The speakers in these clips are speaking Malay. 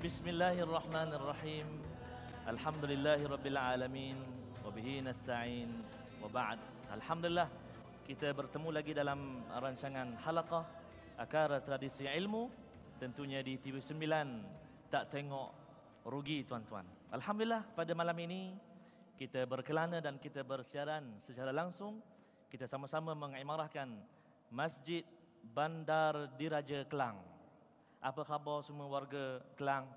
Bismillahirrahmanirrahim. Alhamdulillahirabbil alamin wa bihi nasta'in wa ba'd. Alhamdulillah kita bertemu lagi dalam rancangan halaqah Akar Tradisi Ilmu, tentunya di TV9. Tak tengok rugi tuan-tuan. Alhamdulillah pada malam ini kita berkelana dan kita bersiaran secara langsung. Kita sama-sama mengimarahkan Masjid Bandar Diraja Kelang. Apa khabar semua warga Kelang?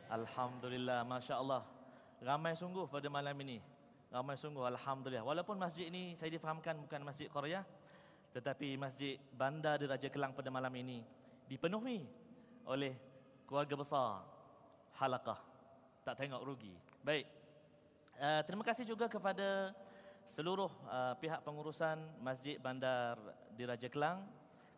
Alhamdulillah, Masya Allah. Ramai sungguh pada malam ini. Ramai sungguh, Alhamdulillah. Walaupun masjid ini saya difahamkan bukan masjid Korea, tetapi Masjid Bandar Diraja Kelang pada malam ini dipenuhi oleh keluarga besar halaqah. Tak tengok rugi. Baik. Terima kasih juga kepada seluruh pihak pengurusan Masjid Bandar Diraja Kelang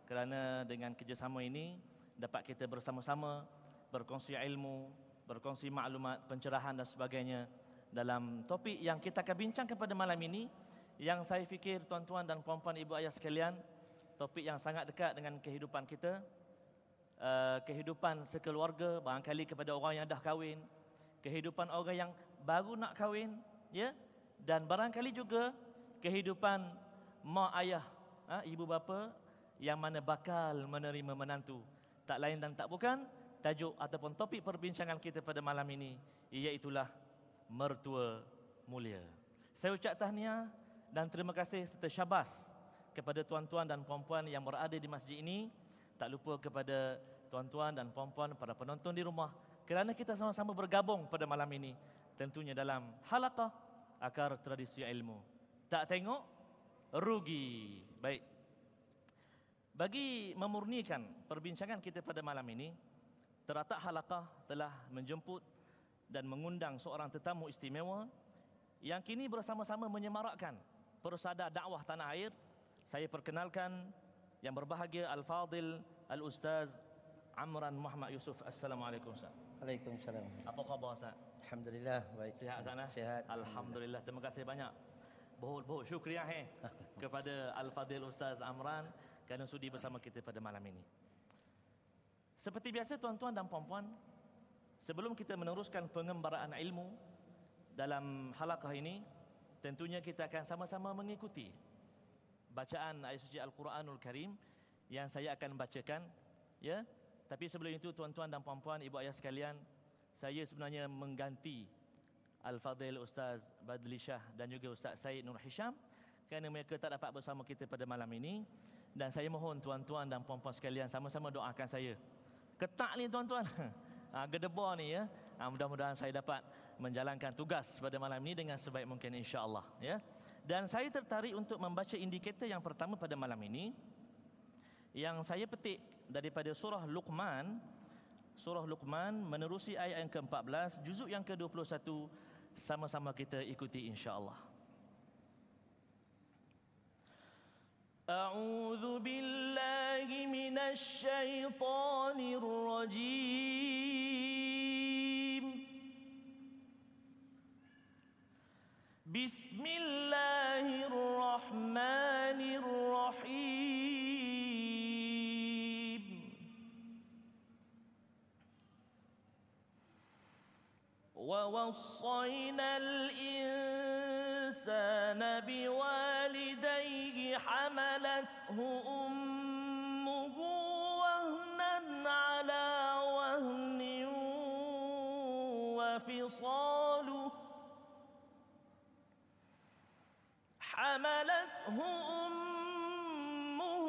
kerana dengan kerjasama ini dapat kita bersama-sama berkongsi ilmu, berkongsi maklumat, pencerahan dan sebagainya dalam topik yang kita akan bincangkan pada malam ini, yang saya fikir tuan-tuan dan puan-puan, ibu ayah sekalian, topik yang sangat dekat dengan kehidupan kita, kehidupan sekeluarga, barangkali kepada orang yang dah kahwin, kehidupan orang yang baru nak kahwin, ya, dan barangkali juga kehidupan mak ayah, ibu bapa yang mana bakal menerima menantu. Tak lain dan tak bukan, tajuk ataupun topik perbincangan kita pada malam ini iaitulah mertua mulia. Saya ucap tahniah dan terima kasih serta syabas kepada tuan-tuan dan puan-puan yang berada di masjid ini. Tak lupa kepada tuan-tuan dan puan-puan, para penonton di rumah, kerana kita sama-sama bergabung pada malam ini, tentunya dalam halaqah Akar Tradisi Ilmu. Tak tengok rugi. Baik. Bagi memurnikan perbincangan kita pada malam ini, Teratak Halaqah telah menjemput dan mengundang seorang tetamu istimewa yang kini bersama-sama menyemarakkan persada dakwah tanah air. Saya perkenalkan yang berbahagia Al-Fadil Al-Ustaz Amran Muhammad Yusuf. Assalamualaikum Ustaz. Waalaikumsalam. Apa khabar Ustaz? Alhamdulillah, baik. Sihat sana? Sihat. Alhamdulillah. Terima kasih banyak. Bahut syukriah kepada Al-Fadil Ustaz Amran kerana sudi bersama kita pada malam ini. Seperti biasa tuan-tuan dan puan-puan, sebelum kita meneruskan pengembaraan ilmu dalam halaqah ini, tentunya kita akan sama-sama mengikuti bacaan ayat suci Al-Quranul Karim yang saya akan bacakan, ya. Tapi sebelum itu tuan-tuan dan puan-puan, ibu ayah sekalian, saya sebenarnya mengganti Al-Fadil Ustaz Badli Shah dan juga Ustaz Said Nur Hisham kerana mereka tak dapat bersama kita pada malam ini, dan saya mohon tuan-tuan dan puan-puan sekalian sama-sama doakan saya. Ketak ni tuan-tuan, gedebar ni, ya. Mudah-mudahan saya dapat menjalankan tugas pada malam ini dengan sebaik mungkin, insya-Allah, ya. Dan saya tertarik untuk membaca indikator yang pertama pada malam ini, yang saya petik daripada surah Luqman. Surah Luqman menerusi ayat yang ke-14, juzuk yang ke-21. Sama-sama kita ikuti, insya-Allah. أعوذ بالله من الشيطان الرجيم بسم الله الرحمن الرحيم ووصينا الإنسان بوالديه حملته أمه وهنا على وهن وفصاله حملته أمه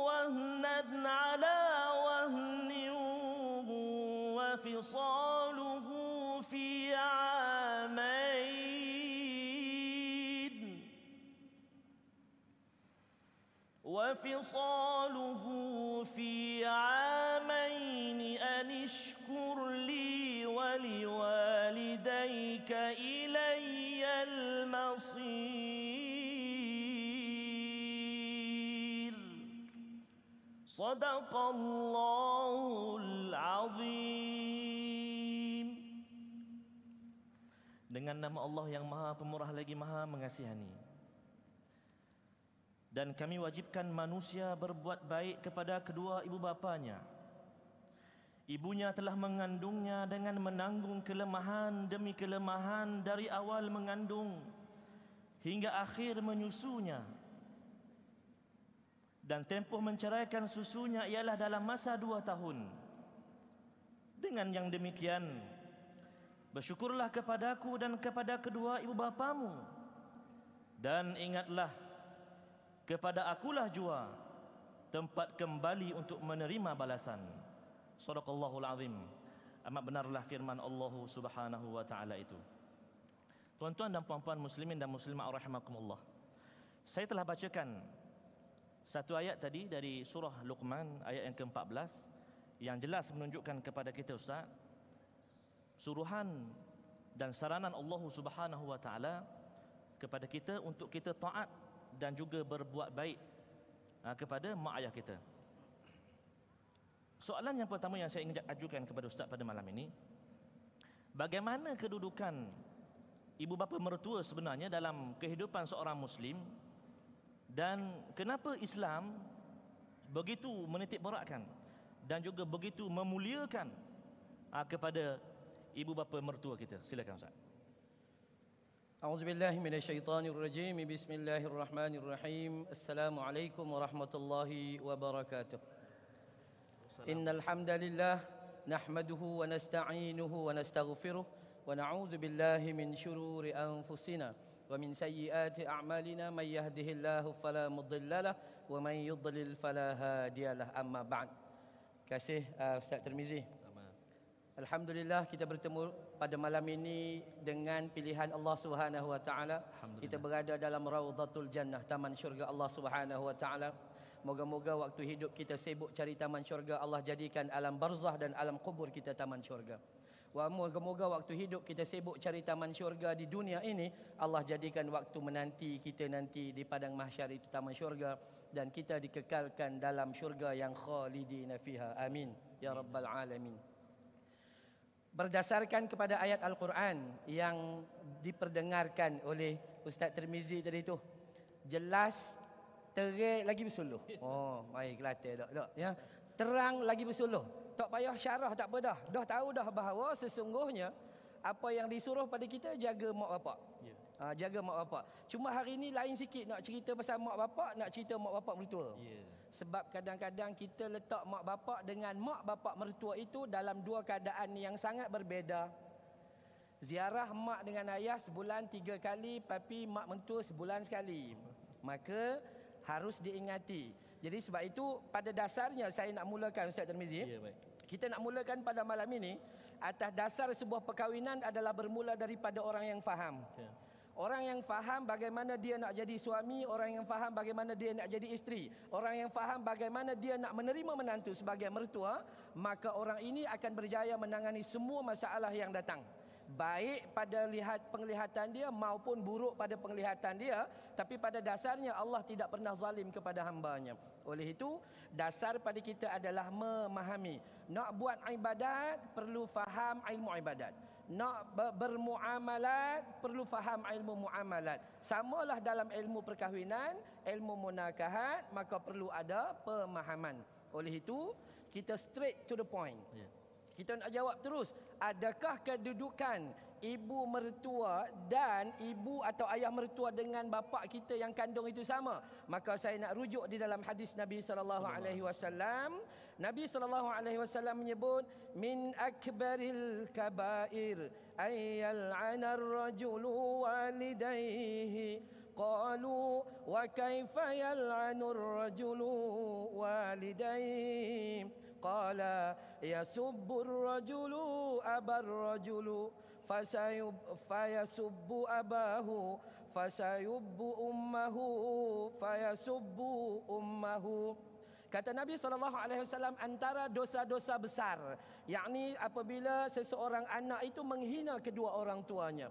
وهنا على وهن وفصاله في عامين أن اشكر لي ولوالديك إلي المصير صدق الله العظيم. Dengan nama Allah yang Maha Pemurah lagi Maha Mengasihani. Dan kami wajibkan manusia berbuat baik kepada kedua ibu bapanya, Ibunya telah mengandungnya dengan menanggung kelemahan demi kelemahan dari awal mengandung hingga akhir menyusunya. Dan tempoh menceraikan susunya ialah dalam masa 2 tahun. Dengan yang demikian, bersyukurlah kepadaku dan kepada kedua ibu bapamu. Dan ingatlah, kepada akulah jua tempat kembali untuk menerima balasan. Sadaqallahul azim. Amat benarlah firman Allah Subhanahu wa taala itu. Tuan-tuan dan puan-puan muslimin dan muslimat rahimakumullah. Saya telah bacakan satu ayat tadi dari surah Luqman ayat yang ke-14 yang jelas menunjukkan kepada kita Ustaz suruhan dan saranan Allah Subhanahu wa taala kepada kita untuk kita taat dan juga berbuat baik kepada mak ayah kita. Soalan yang pertama yang saya ingin ajukan kepada Ustaz pada malam ini, bagaimana kedudukan ibu bapa mertua sebenarnya dalam kehidupan seorang muslim, dan kenapa Islam begitu menitik beratkan dan juga begitu memuliakan kepada ibu bapa mertua kita? Silakan Ustaz. A'udzubillahi minasyaitonirrajim. Bismillahirrahmanirrahim. Assalamualaikum warahmatullahi wabarakatuh. Innal hamdalillah nahmaduhu wa nasta'inuhu wa nastaghfiruh wa na'udzu billahi min shururi anfusina wa min sayyiati a'malina may yahdihillahu fala mudhillalah wa may yudlil fala hadiyalah. Amma ba'd. Kasih Ustaz Tirmizi. Alhamdulillah kita bertemu pada malam ini dengan pilihan Allah Subhanahu wa taala. Kita berada dalam Raudhatul Jannah, taman syurga Allah Subhanahu wa taala. Moga-moga waktu hidup kita sibuk cari taman syurga, Allah jadikan alam barzah dan alam kubur kita taman syurga. Moga-moga waktu hidup kita sibuk cari taman syurga di dunia ini, Allah jadikan waktu menanti kita nanti di padang mahsyar itu taman syurga, dan kita dikekalkan dalam syurga yang khalidina fiha. Amin ya rabbal alamin. Berdasarkan kepada ayat Al-Quran yang diperdengarkan oleh Ustaz Tirmizi tadi tu, jelas terang lagi bersuluh. Oh, baik Kelantan dak ya. Terang lagi bersuluh. Tak payah syarah, tak apa dah. Dah tahu dah bahawa sesungguhnya apa yang disuruh pada kita, jaga mak bapak. Jaga mak bapak. Cuma hari ni lain sikit nak cerita pasal mak bapak, nak cerita mak bapak mertua. Sebab kadang-kadang kita letak mak bapak dengan mak bapak mertua itu dalam dua keadaan yang sangat berbeza. Ziarah mak dengan ayah sebulan 3 kali, tapi mak mentua sebulan sekali. Maka harus diingati. Jadi sebab itu pada dasarnya saya nak mulakan Ustaz Tirmizi. Kita nak mulakan pada malam ini atas dasar sebuah perkahwinan adalah bermula daripada orang yang faham. Orang yang faham bagaimana dia nak jadi suami, orang yang faham bagaimana dia nak jadi isteri, orang yang faham bagaimana dia nak menerima menantu sebagai mertua, maka orang ini akan berjaya menangani semua masalah yang datang. Baik pada penglihatan dia maupun buruk pada penglihatan dia, tapi pada dasarnya Allah tidak pernah zalim kepada hambanya. Oleh itu, dasar pada kita adalah memahami. Nak buat ibadat, perlu faham ilmu ibadat. Nak bermuamalat, perlu faham ilmu muamalat. Samalah dalam ilmu perkahwinan, ilmu munakahat, maka perlu ada pemahaman. Oleh itu, kita straight to the point. Kita nak jawab terus, adakah kedudukan ibu mertua dan ibu atau ayah mertua dengan bapa kita yang kandung itu sama? Maka saya nak rujuk di dalam hadis Nabi sallallahu alaihi wasallam. Nabi sallallahu alaihi wasallam menyebut, min akbaril kabair ayyal 'ana ar-rajulu walidayhi. Qalu wa kaifa yal'anu ar-rajulu walidayhi? Qala yasubbu ar-rajulu abar rajulu fayasubbu abahu fasayubbu ummahu fayasubbu ummahu. Kata Nabi SAW, antara dosa-dosa besar, yakni apabila seseorang anak itu menghina kedua orang tuanya.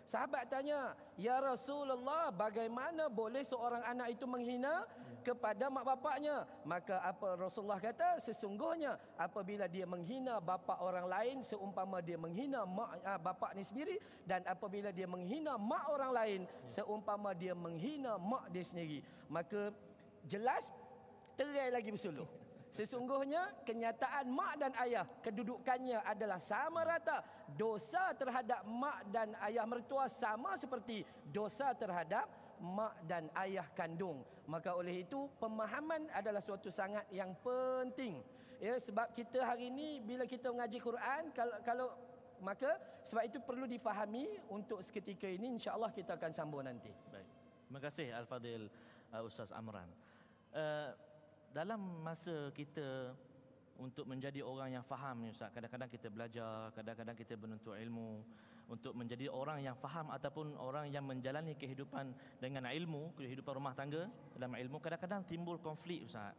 Sahabat tanya, ya Rasulullah, bagaimana boleh seorang anak itu menghina kepada mak bapaknya? Maka apa Rasulullah kata? Sesungguhnya apabila dia menghina bapa orang lain, seumpama dia menghina mak bapa ni sendiri, dan apabila dia menghina mak orang lain, seumpama dia menghina mak dia sendiri. Maka jelas, terai lagi bersuluh. Sesungguhnya kenyataan mak dan ayah kedudukannya adalah sama rata. Dosa terhadap mak dan ayah mertua sama seperti dosa terhadap mak dan ayah kandung. Maka oleh itu pemahaman adalah suatu sangat yang penting. Ya, sebab kita hari ini bila kita mengaji Quran, kalau maka sebab itu perlu difahami untuk seketika ini, insya-Allah kita akan sambung nanti. Baik. Terima kasih Al-Fadhil Ustaz Amran. Dalam masa kita untuk menjadi orang yang faham ni Ustaz, kadang-kadang kita belajar, kadang-kadang kita menuntut ilmu untuk menjadi orang yang faham ataupun orang yang menjalani kehidupan dengan ilmu, kehidupan rumah tangga dalam ilmu, kadang-kadang timbul konflik Ustaz.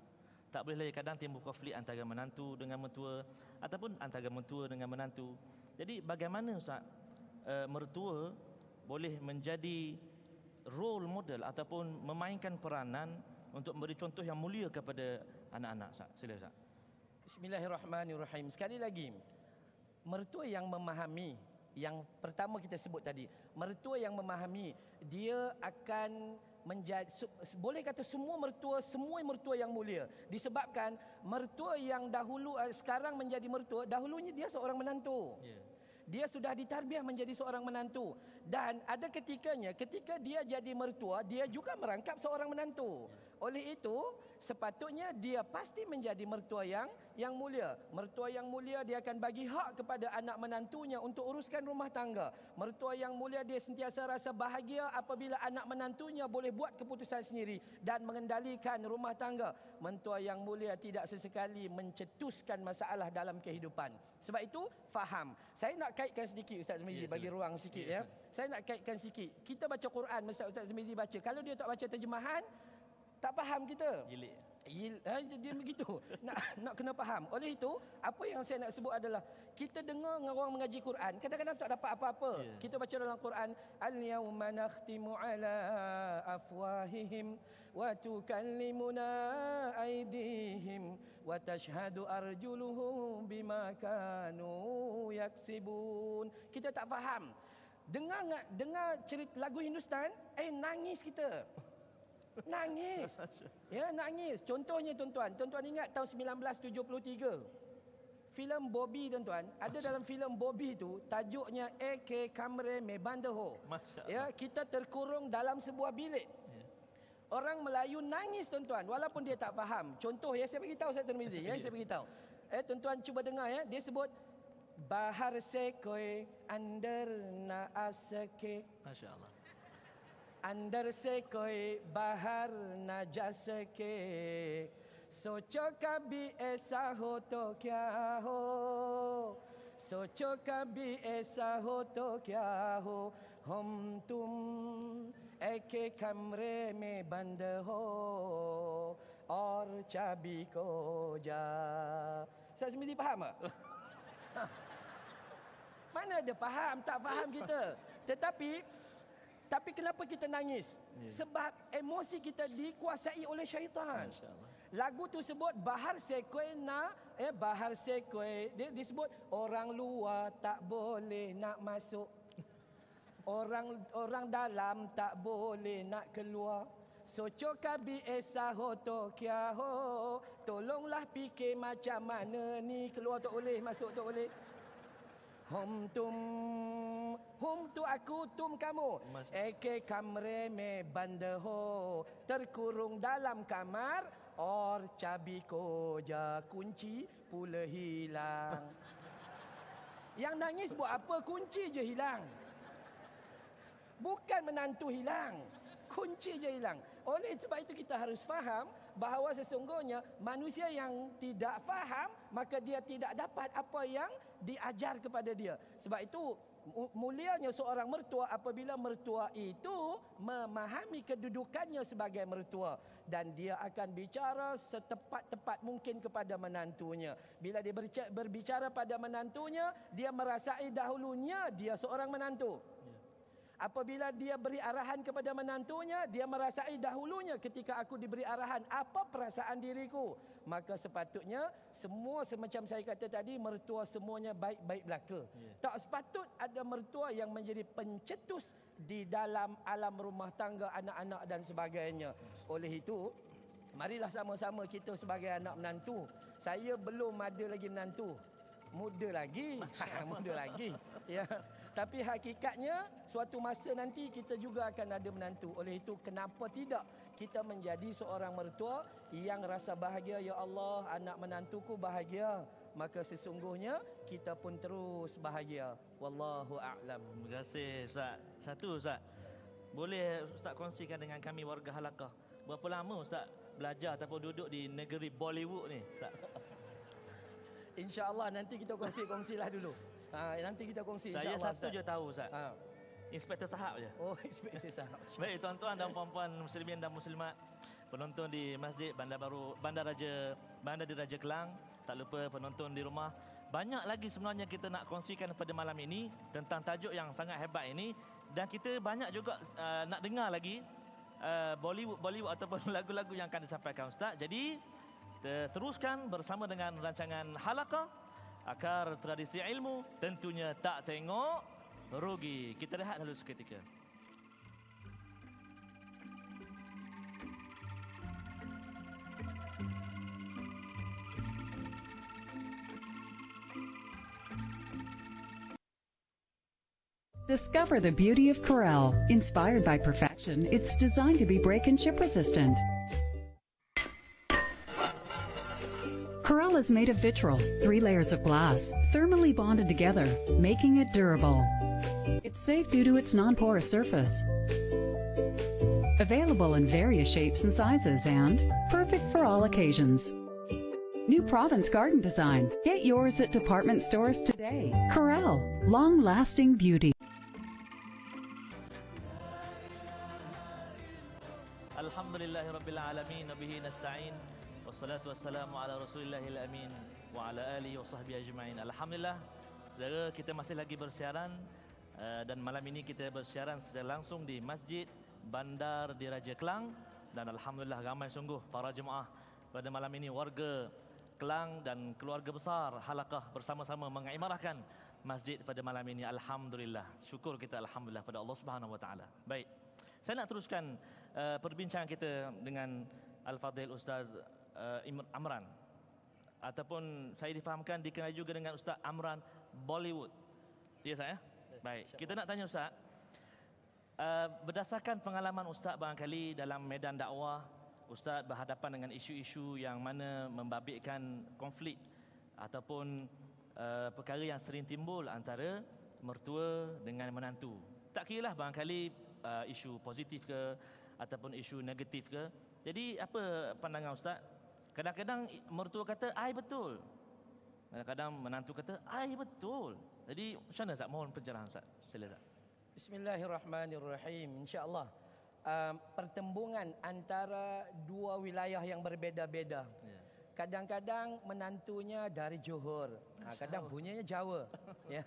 Tak boleh lagi, kadang timbul konflik antara menantu dengan mertua ataupun antara mertua dengan menantu. Jadi bagaimana Ustaz mertua boleh menjadi role model ataupun memainkan peranan untuk memberi contoh yang mulia kepada anak-anak Ustaz? Sila Ustaz. Bismillahirrahmanirrahim. Sekali lagi, mertua yang memahami, yang pertama kita sebut tadi, mertua yang memahami, dia akan menjadi, boleh kata semua mertua yang mulia, disebabkan mertua yang dahulu sekarang menjadi mertua, dahulunya dia seorang menantu. Dia sudah ditarbiah menjadi seorang menantu, dan ada ketikanya ketika dia jadi mertua, dia juga merangkap seorang menantu. Oleh itu sepatutnya dia pasti menjadi mertua yang mulia. Mertua yang mulia dia akan bagi hak kepada anak menantunya untuk uruskan rumah tangga. Mertua yang mulia dia sentiasa rasa bahagia apabila anak menantunya boleh buat keputusan sendiri dan mengendalikan rumah tangga. Mertua yang mulia tidak sesekali mencetuskan masalah dalam kehidupan. Sebab itu faham. Saya nak kaitkan sedikit Ustaz Mizi, bagi ruang sikit ya. Saya nak kaitkan sikit. Kita baca Quran, Ustaz Mizi baca. Kalau dia tak baca terjemahan, tak faham kita. Dia begitu. Nak kena faham. Oleh itu, apa yang saya nak sebut adalah kita dengar orang mengaji Quran, kadang-kadang tak dapat apa-apa. Kita baca dalam Quran, al-yauma nakhtimu ala afwahihim wa tukallimuna aydihim wa tashhadu arjuluhum bima kanu yaksibun. Kita tak faham. Dengar cerita lagu Hindustan, nangis kita. Nangis. Ya, nangis. Contohnya tuan-tuan ingat tahun 1973. Filem Bobby tuan-tuan, ada dalam filem Bobby tu tajuknya AK Kamre Me Bandeho. Ya, kita terkurung dalam sebuah bilik. Orang Melayu nangis tuan-tuan walaupun dia tak faham. Contoh ya, saya bagi tahu Ustaz Tirmizi ya, saya bagi tahu. Tuan-tuan cuba dengar ya, dia sebut bahar se koi andar na asake. Masya-Allah. अंदर से कोई बाहर न जा सके सोचो कभी ऐसा हो तो क्या हो सोचो कभी ऐसा हो तो क्या हो हम तुम एक कमरे में बंद हो और चाबी को जा. Ustaz Simizi faham tak? Mana ada faham, tak faham kita. Tapi kenapa kita nangis? Sebab emosi kita dikuasai oleh syaitan. Lagu tu sebut bahar sekoi bahar sekoi. Dia disebut orang luar tak boleh nak masuk. Orang dalam tak boleh nak keluar. Soco kabi esa ho to kya ho. Tolonglah fikir macam mana ni, keluar tak boleh, masuk tak boleh. Hum tu aku, tum kamu. Eke kamre me banda ho. Terkurung dalam kamar, or cabi koja, kunci pula hilang. Yang nangis buat apa? Kunci je hilang. Bukan menantu hilang, kunci je hilang. Oleh sebab itu kita harus faham bahawa sesungguhnya manusia yang tidak faham, maka dia tidak dapat apa yang diajar kepada dia. Sebab itu mulianya seorang mertua apabila mertua itu memahami kedudukannya sebagai mertua, dan dia akan bicara setepat-tepat mungkin kepada menantunya. Bila dia berbicara pada menantunya, dia merasai dahulunya dia seorang menantu. Apabila dia beri arahan kepada menantunya, dia merasai dahulunya ketika aku diberi arahan, apa perasaan diriku. Maka sepatutnya semua semacam saya kata tadi, mertua semuanya baik-baik belaka. Tak sepatut ada mertua yang menjadi pencetus di dalam alam rumah tangga, anak-anak dan sebagainya. Oleh itu, Marilah sama-sama kita sebagai anak menantu. Saya belum ada lagi menantu. Muda lagi. Muda lagi. Ya. Tapi hakikatnya suatu masa nanti kita juga akan ada menantu. Oleh itu kenapa tidak kita menjadi seorang mertua yang rasa bahagia, ya Allah, anak menantuku bahagia, maka sesungguhnya kita pun terus bahagia. Wallahu a'lam. Terima kasih Ustaz. Satu Ustaz, boleh Ustaz kongsikan dengan kami warga Halaqah, berapa lama Ustaz belajar ataupun duduk di negeri Bollywood ni Ustaz? InsyaAllah nanti kita kongsi-kongsilah dulu. Nanti kita kongsi Saya insyaAllah. satu je tahu Ustaz. Inspektor Sahab je. Oh, Inspektor Sahab. Baik tuan-tuan dan puan-puan muslimin dan muslimat, penonton di Masjid Bandar Baru Bandar Diraja Kelang, tak lupa penonton di rumah. Banyak lagi sebenarnya kita nak kongsikan pada malam ini tentang tajuk yang sangat hebat ini, dan kita banyak juga nak dengar lagi Bollywood ataupun lagu-lagu yang akan disampaikan Ustaz. Jadi teruskan bersama dengan rancangan Halaqah, akar tradisi ilmu, tentunya tak tengok rugi. Kita rehat dulu seketika. Discover the beauty of Corel. Inspired by perfection, it's designed to be break and chip resistant. Corel is made of Vitril, 3 layers of glass, thermally bonded together, making it durable. It's safe due to its non-porous surface. Available in various shapes and sizes and perfect for all occasions. New Province Garden Design. Get yours at department stores today. Corel, long-lasting beauty. Alhamdulillahirabbil alamin, bihi nasta'in. Wassalatu wassalamu ala Rasulillahil amin wa ala alihi wa sahbihi ajma'in. Alhamdulillah, saudara, kita masih lagi bersiaran dan malam ini kita bersiaran secara langsung di Masjid Bandar Diraja Kelang, dan alhamdulillah ramai sungguh para jemaah pada malam ini, warga Kelang dan keluarga besar Halaqah bersama-sama mengimarahkan masjid pada malam ini. Alhamdulillah, syukur kita alhamdulillah pada Allah Subhanahu wa taala. Baik, saya nak teruskan perbincangan kita dengan Al-Fadhil Ustaz Amran, ataupun saya difahamkan dikenal juga dengan Ustaz Amran Bollywood. Ya saya? Baik, kita nak tanya Ustaz, berdasarkan pengalaman Ustaz barangkali dalam medan dakwah, Ustaz berhadapan dengan isu-isu yang mana membabitkan konflik ataupun perkara yang sering timbul antara mertua dengan menantu. Tak kira lah barangkali isu positif ke ataupun isu negatif ke. Jadi apa pandangan Ustaz? Kadang-kadang mertua kata, "Ai betul." Kadang-kadang menantu kata, "Ai betul." Jadi macam mana Ustaz? Mohon pencerahan Ustaz. Sila Ustaz. Bismillahirrahmanirrahim. InsyaAllah pertembungan antara dua wilayah yang berbeza-beza. Kadang-kadang menantunya dari Johor, kadang bunyinya Jawa. Ya.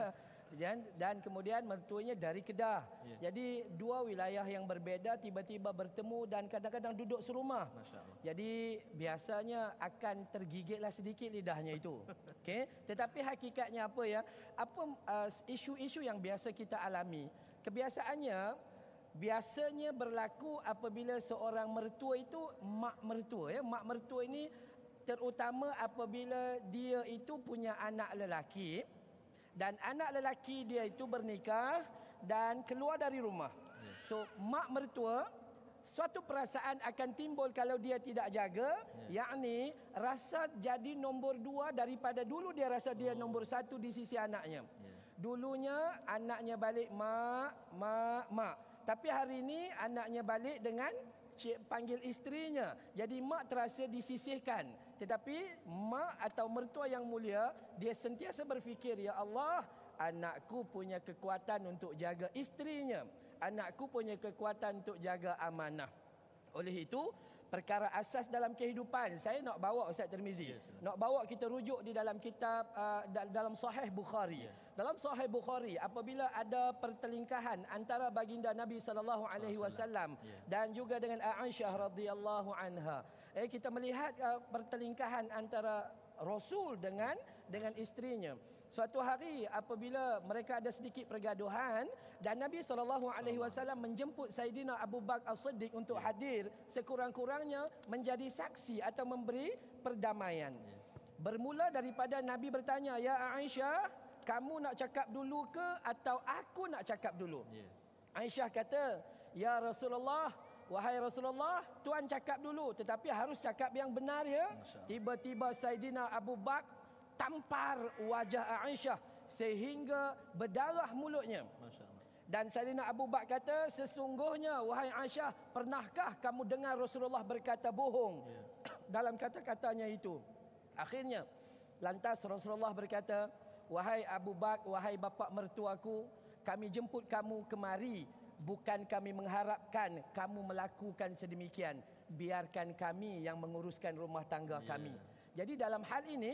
Dan kemudian mertuanya dari Kedah. Jadi dua wilayah yang berbeza tiba-tiba bertemu dan kadang-kadang duduk serumah. Jadi biasanya akan tergigitlah sedikit lidahnya itu. Okey, tetapi hakikatnya apa ya? Apa isu-isu yang biasa kita alami? Kebiasaannya biasanya berlaku apabila seorang mertua itu mak mertua ya. Mak mertua ini terutama apabila dia itu punya anak lelaki, dan anak lelaki dia itu bernikah dan keluar dari rumah. So mak mertua, suatu perasaan akan timbul kalau dia tidak jaga, yakni rasa jadi nombor 2 daripada dulu dia rasa dia nombor 1 di sisi anaknya. Dulunya anaknya balik mak. Tapi hari ini anaknya balik dengan panggil isterinya. Jadi mak terasa disisihkan. Tetapi mak atau mertua yang mulia, dia sentiasa berfikir, ya Allah, anakku punya kekuatan untuk jaga isterinya. Anakku punya kekuatan untuk jaga amanah. Oleh itu, perkara asas dalam kehidupan, saya nak bawa Ustaz Tirmizi, nak bawa kita rujuk di dalam kitab dalam Sahih Bukhari. Dalam Sahih Bukhari, apabila ada pertelingkahan antara baginda Nabi sallallahu alaihi wasallam dan juga dengan Aisyah radhiyallahu anha, kita melihat pertelingkahan antara Rasul dengan isterinya. Suatu hari apabila mereka ada sedikit pergaduhan dan Nabi SAW menjemput Saidina Abu Bakar As-Siddiq untuk hadir sekurang-kurangnya menjadi saksi atau memberi perdamaian. Bermula daripada Nabi bertanya, "Ya Aisyah, kamu nak cakap dulu ke atau aku nak cakap dulu?" Aisyah kata, "Ya Rasulullah, wahai Rasulullah, tuan cakap dulu, tetapi harus cakap yang benar ya." Tiba-tiba Saidina Abu Bakar tampar wajah Aisyah sehingga berdarah mulutnya. Dan Saidina Abu Bakar kata, "Sesungguhnya wahai Aisyah, pernahkah kamu dengar Rasulullah berkata bohong dalam kata-katanya itu?" Akhirnya lantas Rasulullah berkata, "Wahai Abu Bakar, wahai bapa mertuaku, kami jemput kamu kemari bukan kami mengharapkan kamu melakukan sedemikian. Biarkan kami yang menguruskan rumah tangga kami." Jadi dalam hal ini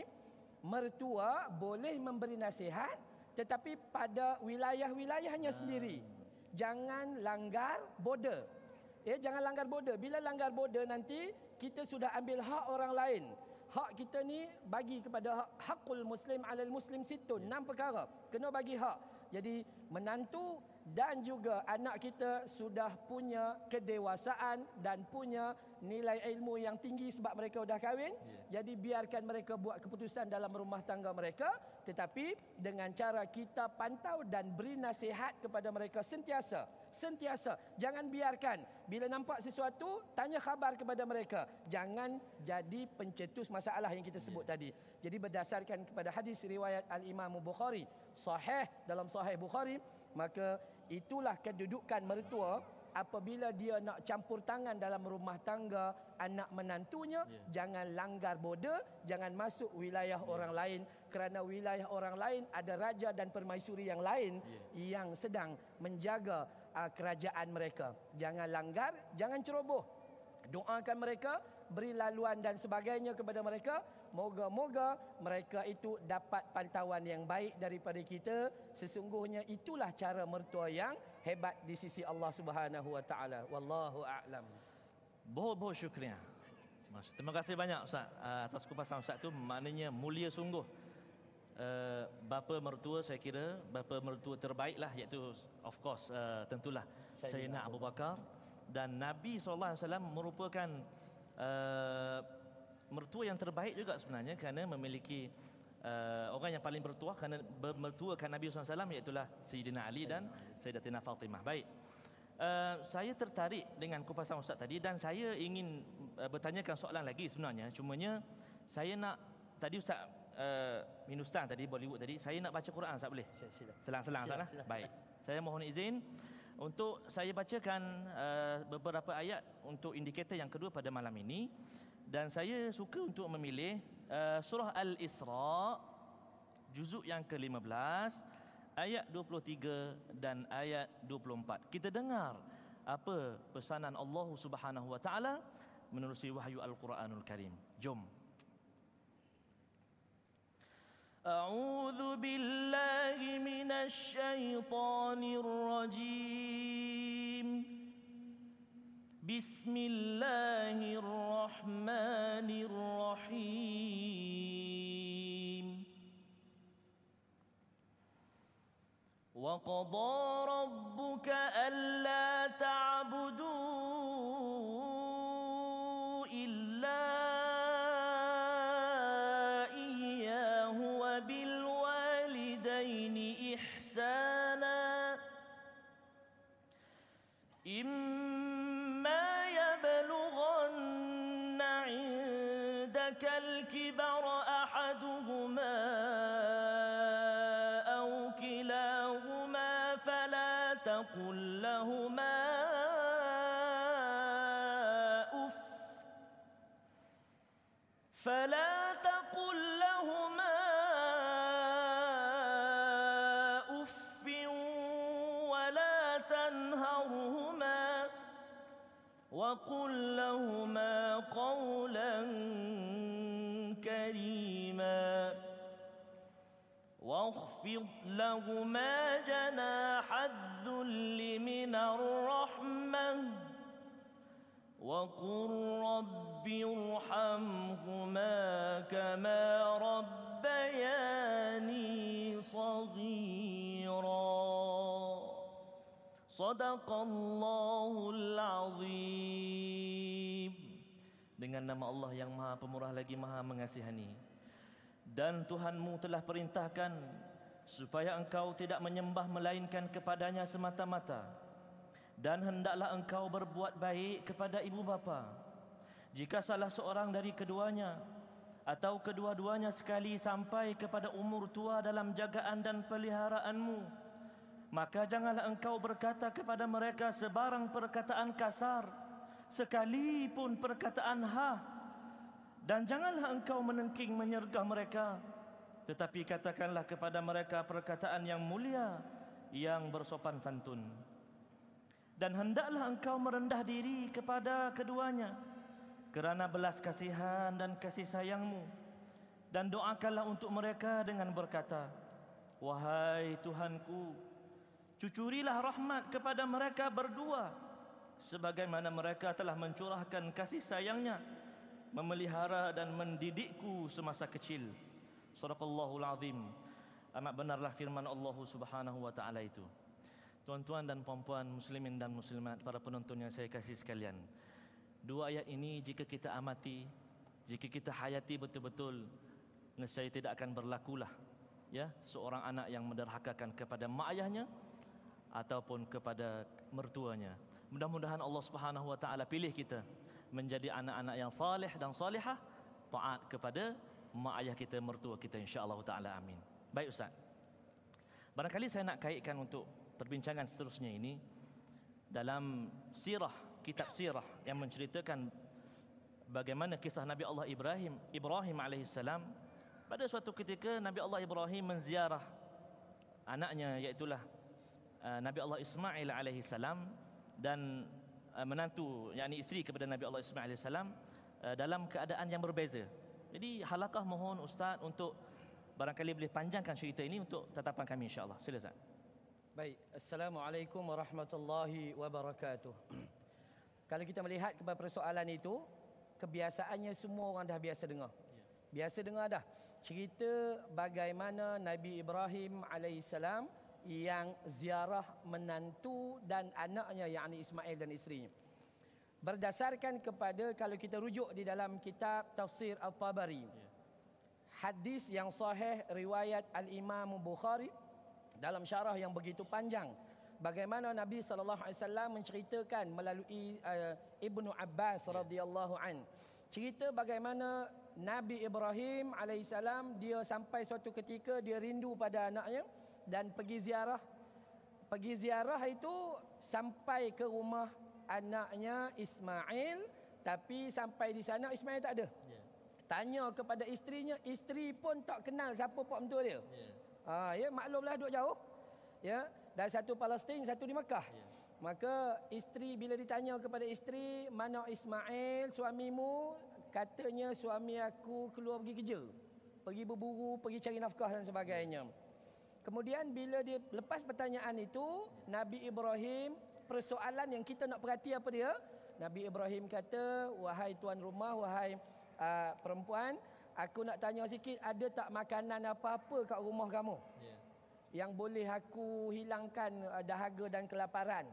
mertua boleh memberi nasihat tetapi pada wilayah-wilayahnya sendiri. Jangan langgar border. Jangan langgar border. Bila langgar border nanti kita sudah ambil hak orang lain. Hak kita ni bagi kepada hakul muslim alal muslim situn, 6 perkara. Kena bagi hak. Jadi menantu dan juga anak kita sudah punya kedewasaan dan punya nilai ilmu yang tinggi sebab mereka sudah kahwin. Jadi biarkan mereka buat keputusan dalam rumah tangga mereka, tetapi dengan cara kita pantau dan beri nasihat kepada mereka sentiasa. Jangan biarkan bila nampak sesuatu tanya khabar kepada mereka. Jangan jadi pencetus masalah yang kita sebut tadi. Jadi berdasarkan kepada hadis riwayat Al-Imam Bukhari, sahih dalam Sahih Bukhari, maka itulah kedudukan mertua apabila dia nak campur tangan dalam rumah tangga anak menantunya. Jangan langgar border, jangan masuk wilayah orang lain, kerana wilayah orang lain ada raja dan permaisuri yang lain yang sedang menjaga kerajaan mereka. Jangan langgar, jangan ceroboh. Doakan mereka, beri laluan dan sebagainya kepada mereka. Moga-moga mereka itu dapat pantauan yang baik daripada kita. Sesungguhnya itulah cara mertua yang hebat di sisi Allah Subhanahu wa taala. Wallahu a'lam. बहुत syukriah. Terima kasih banyak Ustaz atas kupasan Ustaz tu, maknanya mulia sungguh. Bapa mertua, saya kira bapa mertua terbaik lah, iaitu of course tentulah Sayyidina Abu Bakar. Dan Nabi SAW merupakan mertua yang terbaik juga sebenarnya, kerana memiliki orang yang paling bertuah kerana bermertuakan Nabi SAW, iaitulah Sayyidina Ali dan Sayyidatina Fatimah. Baik, saya tertarik dengan kupasan Ustaz tadi dan saya ingin bertanyakan soalan lagi sebenarnya. Cumanya saya nak, tadi Ustaz Minustan tadi, Bollywood tadi, saya nak baca Quran, Ustaz boleh? Selang-selang Ustaz lah. Baik, saya mohon izin untuk saya bacakan beberapa ayat untuk indikator yang kedua pada malam ini. Dan saya suka untuk memilih surah Al-Isra juzuk yang ke-15 ayat 23 dan ayat 24. Kita dengar apa pesanan Allah Subhanahu wa taala menerusi wahyu Al-Quranul Karim. Jom. A'udzu billahi minasy syaithanir rajim. Bismillahirrahmanirrahim. Wa qadha rabbuka alla ta'budu illa iyyahu wa bil walidaini ihsana. الكبر أحدهما أو كلاهما فلا تقل لهما أف ولا تنهرهما وقل لهما قولا كريما واخفض لهما جناح الذل من الرحمة وقل رب ارحمهما كما ربياني Sadaqallahul azim. Dengan nama Allah yang Maha Pemurah lagi Maha Mengasihani. Dan Tuhanmu telah perintahkan supaya engkau tidak menyembah melainkan kepadanya semata-mata. Dan hendaklah engkau berbuat baik kepada ibu bapa. Jika salah seorang dari keduanya atau kedua-duanya sekali sampai kepada umur tua dalam jagaan dan peliharaanmu, maka janganlah engkau berkata kepada mereka sebarang perkataan kasar, sekalipun perkataan ha. Dan janganlah engkau menengking menyergah mereka, tetapi katakanlah kepada mereka perkataan yang mulia, yang bersopan santun. Dan hendaklah engkau merendah diri kepada keduanya kerana belas kasihan dan kasih sayangmu. Dan doakanlah untuk mereka dengan berkata, wahai Tuhanku, cucurilah rahmat kepada mereka berdua, sebagaimana mereka telah mencurahkan kasih sayangnya, memelihara dan mendidikku semasa kecil. Sadaqallahul azim. Amat benarlah firman Allah Subhanahu wa taala itu. Tuan-tuan dan puan-puan muslimin dan muslimat, para penonton yang saya kasih sekalian, dua ayat ini jika kita amati, jika kita hayati betul-betul, nescaya tidak akan berlakulah ya seorang anak yang menderhakakan kepada mak ayahnya ataupun kepada mertuanya. Mudah-mudahan Allah Subhanahu wa taala pilih kita menjadi anak-anak yang saleh dan salihah, taat kepada mak ayah kita, mertua kita, insya-Allah taala. Amin. Baik Ustaz. Barangkali saya nak kaitkan untuk perbincangan seterusnya ini dalam sirah, kitab sirah yang menceritakan bagaimana kisah Nabi Allah Ibrahim alaihissalam. Pada suatu ketika Nabi Allah Ibrahim menziarah anaknya, iaitulah Nabi Allah Ismail alaihissalam, dan menantu, yakni isteri kepada Nabi Allah Ismail alaihissalam, dalam keadaan yang berbeza. Jadi halakah mohon Ustaz untuk barangkali boleh panjangkan cerita ini untuk tatapan kami, insya-Allah. Sila Ustaz. Baik, Assalamualaikum warahmatullahi wabarakatuh. Kalau kita melihat kepada persoalan itu, kebiasaannya semua orang dah biasa dengar. Biasa dengar dah cerita bagaimana Nabi Ibrahim alaihissalam yang ziarah menantu dan anaknya, yakni Ismail dan isterinya. Berdasarkan kepada, kalau kita rujuk di dalam kitab Tafsir Al-Tabari, hadis yang sahih riwayat Al-Imam Bukhari dalam syarah yang begitu panjang, bagaimana Nabi SAW menceritakan melalui Ibnu Abbas radhiyallahu an, cerita bagaimana Nabi Ibrahim alaihissalam dia sampai suatu ketika dia rindu pada anaknya dan pergi ziarah. Pergi ziarah itu sampai ke rumah anaknya Ismail, tapi sampai di sana Ismail tak ada. Tanya kepada isterinya, isteri pun tak kenal siapa pak mentua dia. Ya, maklumlah duduk jauh. Ya, dan satu Palestin, satu di Mekah. Maka isteri, bila ditanya kepada isteri, mana Ismail suamimu? Katanya, suami aku keluar pergi kerja, pergi berburu, pergi cari nafkah dan sebagainya. Kemudian bila dia lepas pertanyaan itu, Nabi Ibrahim, persoalan yang kita nak perhati apa dia? Nabi Ibrahim kata, wahai tuan rumah, wahai perempuan, aku nak tanya sikit, ada tak makanan apa-apa kat rumah kamu yang boleh aku hilangkan dahaga dan kelaparan?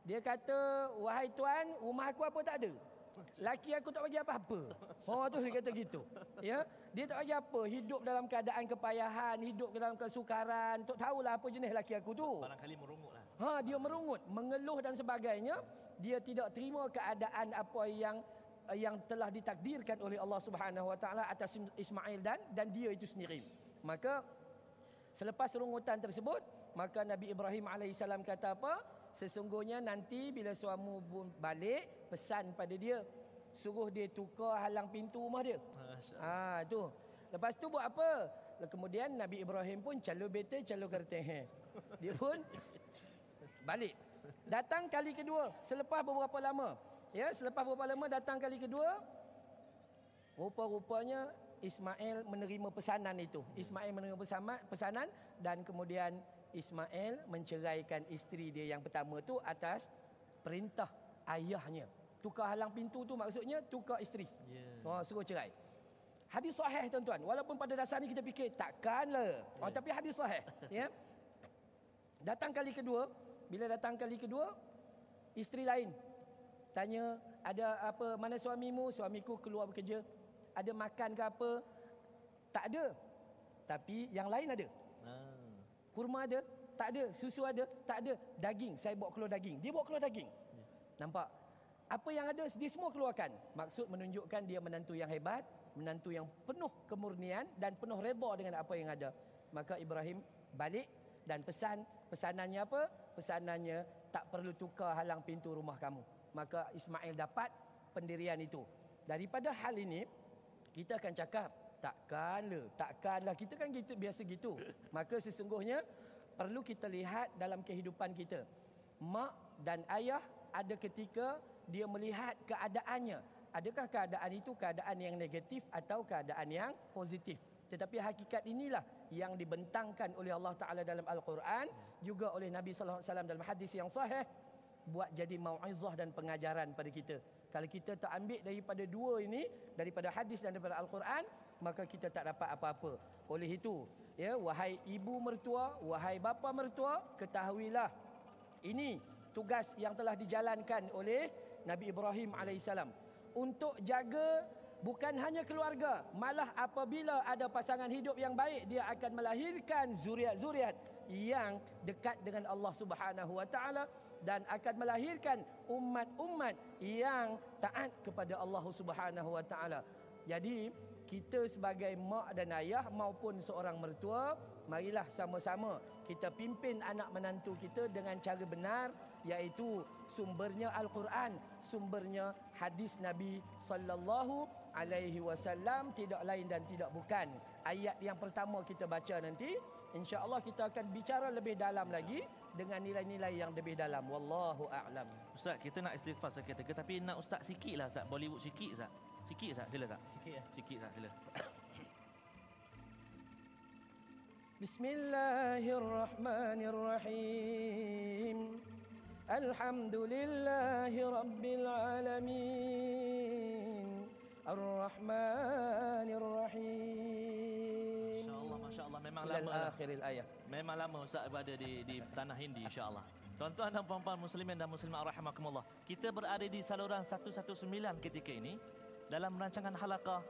Dia kata, wahai tuan, rumah aku apa tak ada. Laki aku tak bagi apa-apa. Oh tu dia kata gitu. Ya, dia tak bagi apa, hidup dalam keadaan kepayahan, hidup dalam kesukaran. Tak tahulah apa jenis laki aku tu. Barangkali merungutlah. Dia merungut, mengeluh dan sebagainya. Dia tidak terima keadaan apa yang telah ditakdirkan oleh Allah Subhanahu Wa Taala atas Ismail dan dia itu sendiri. Maka selepas rungutan tersebut, maka Nabi Ibrahim alaihissalam kata apa? Sesungguhnya nanti bila suamimu balik, pesan pada dia, suruh dia tukar halang pintu rumah dia. Tu. Lepas tu buat apa? Kemudian Nabi Ibrahim pun calo bete, calo kerteh. Dia pun balik. Datang kali kedua selepas beberapa lama. Ya, selepas beberapa lama datang kali kedua, rupa-rupanya Ismail menerima pesanan itu. Ismail menerima pesanan dan kemudian Ismail menceraikan isteri dia yang pertama tu atas perintah ayahnya. Tukar halang pintu tu maksudnya tukar isteri. Suruh cerai. Hadis sahih tuan-tuan. Walaupun pada dasarnya kita fikir takkanlah. Tapi hadis sahih. Ya. Datang kali kedua, Bila datang kali kedua, isteri lain tanya, ada apa, mana suamimu? Suamiku keluar bekerja. Ada makan ke apa? Tak ada. Tapi yang lain ada. Kurma ada? Tak ada. Susu ada? Tak ada. Daging, saya bawa keluar daging. Dia bawa keluar daging. Nampak? Apa yang ada, dia semua keluarkan. Maksud menunjukkan dia menantu yang hebat, menantu yang penuh kemurnian dan penuh redha dengan apa yang ada. Maka Ibrahim balik dan pesanannya apa? Pesanannya, tak perlu tukar halang pintu rumah kamu. Maka Ismail dapat pendirian itu. Daripada hal ini, kita akan cakap, takkanlah. Kita kan gitu, biasa gitu. Maka sesungguhnya perlu kita lihat dalam kehidupan kita. Mak dan ayah ada ketika dia melihat keadaannya. Adakah keadaan itu keadaan yang negatif atau keadaan yang positif? Tetapi hakikat inilah yang dibentangkan oleh Allah Ta'ala dalam Al-Quran, juga oleh Nabi SAW dalam hadis yang sahih, buat jadi mau'izah dan pengajaran pada kita. Kalau kita tak ambil daripada dua ini, daripada hadis dan daripada Al-Quran, maka kita tak dapat apa-apa. Oleh itu, ya, wahai ibu mertua, wahai bapa mertua, ketahuilah, ini tugas yang telah dijalankan oleh Nabi Ibrahim AS untuk jaga bukan hanya keluarga, malah apabila ada pasangan hidup yang baik, dia akan melahirkan zuriat-zuriat yang dekat dengan Allah Subhanahu wa taala dan akan melahirkan umat-umat yang taat kepada Allah Subhanahu wa taala. Jadi kita sebagai mak dan ayah maupun seorang mertua, marilah sama-sama kita pimpin anak menantu kita dengan cara benar, iaitu sumbernya Al-Quran, sumbernya hadis Nabi sallallahu alaihi wasallam, tidak lain dan tidak bukan. Ayat yang pertama kita baca nanti, insya-Allah kita akan bicara lebih dalam lagi dengan nilai-nilai yang lebih dalam. Wallahu a'lam. Ustaz, kita nak istighfar seketika, tapi nak ustaz sikitlah Ustaz, Bollywood sikit Ustaz. Sikit Ustaz, sila Ustaz. Sikit ya. Sikit Ustaz, sila. Bismillahirrahmanirrahim. Alhamdulillahi rabbil alamin. Ar-Rahmanir-Rahim. Insya-Allah, masya-Allah, memang Ila lama. akhiril ayat. Memang lama Ustaz berada di tanah Hindi, insya-Allah. Tuan-tuan dan puan-puan muslimin dan muslimat rahimakumullah. Kita berada di saluran 119 ketika ini dalam rancangan halaqah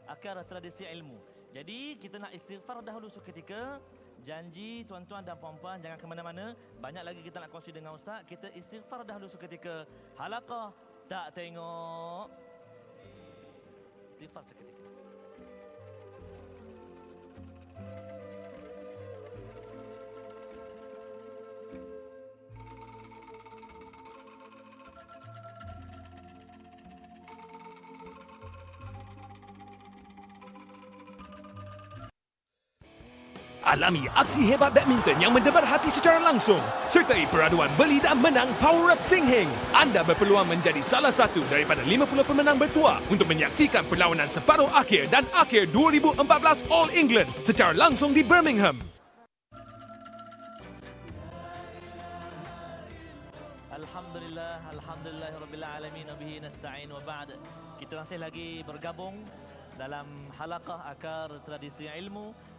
Akar Tradisi Ilmu. Jadi kita nak istighfar dahulu seketika. Janji tuan-tuan dan puan-puan jangan ke mana-mana. Banyak lagi kita nak kongsi dengan Ustaz. Kita istighfar dahulu seketika. Halaqah tak tengok. Istighfar seketika. Alami aksi hebat badminton yang mendebar hati secara langsung, sertai peraduan beli dan menang Power Up Singheng. Anda berpeluang menjadi salah satu daripada 50 pemenang bertuah untuk menyaksikan perlawanan separuh akhir dan akhir 2014 All England secara langsung di Birmingham. Alhamdulillahirabbil alamin wa bihi nasta'in wa ba'd. Kita masih lagi bergabung dalam halaqah Akar Tradisi Ilmu.